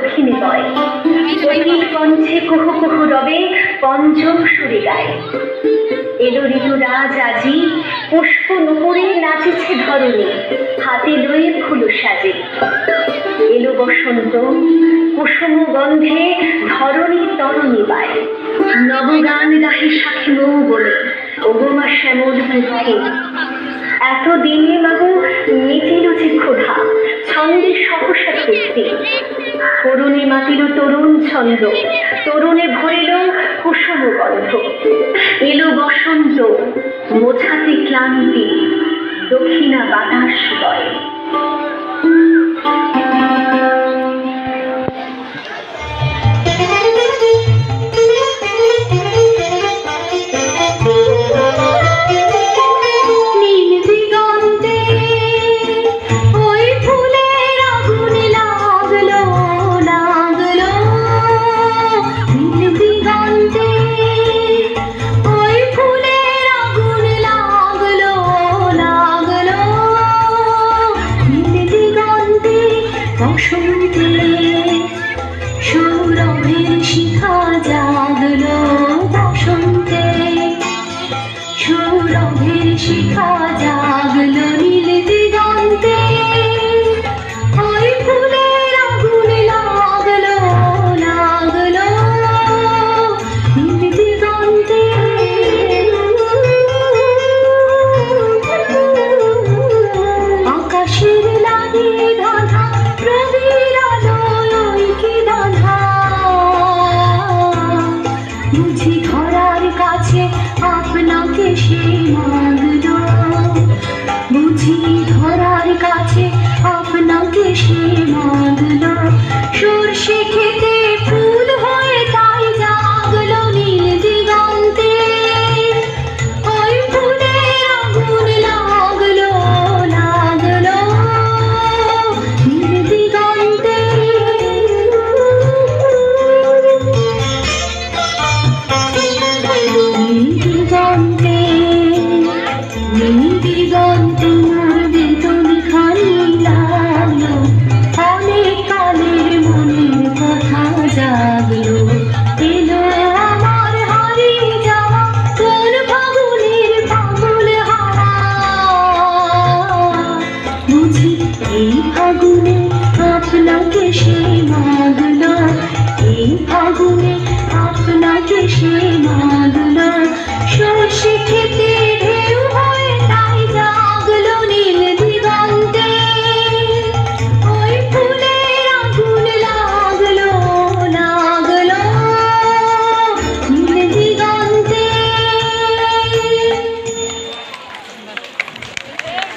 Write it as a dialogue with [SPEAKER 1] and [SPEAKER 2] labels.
[SPEAKER 1] দক্ষিণে বয়, অতি কণ্ঠে কুহু কুহু রবে পঞ্চম সুরে গায়। এলো ঋতুরাজ আজি, পুষ্প নুপুরে নাচেছে ধরণী, হাতে লয়ে ফুল সাজে। এলো বসন্ত, কুসুম গন্ধে ধরণী তরণী পায়। নবগান গাহে সাথে মৌ বলে, ওগো মা শ্যামল পৃথ্বী। এতদিনে মাগো মিটিল যে ক্ষুধা, ছন্দে সহসা তৃপ্তি। তরুণী মাতিল তরুণ ছন্দ, তরুণে ভরিল কুসুম গন্ধ। এলো বসন্ত, মোছাতে ক্লান্তি, দক্ষিণা বাতাস বয়।
[SPEAKER 2] বসন্তে সৌরভের শিখা জাগলো, বসন্তে সৌরভের শিখা জাগলো। নীল দিগন্তে ওই ফুলের আগুন লাগলো, লাগলো নীল দিগন্তে। আকাশের লাগে ধাঁধা, রবির আলোয় কি বাঁধা, বুঝি ধরার কাছে আপনাকে সে মাগলো, বুঝি ধরার কাছে আপনাকে সে মাগলো। সর্ষে খেতে ফুল হয়ে তাই জাগলো নীল দিগন্তে, ওই ফুলের আগুন লাগলো, লাগলো নীল দিগন্তে। নীল দিগন্তে, নীল দিগন্তে মোর বেদন খানি লাগলো, অনেক কালের মনের কথা জাগলো। এলো আমার হারিয়ে যাওয়া কোন ফাগুনের পাগল হাওয়া, বুঝি এই ফাগুনে আপনাকে সে মাগলো, এই ফাগুনে আপনাকে সে মাগলো।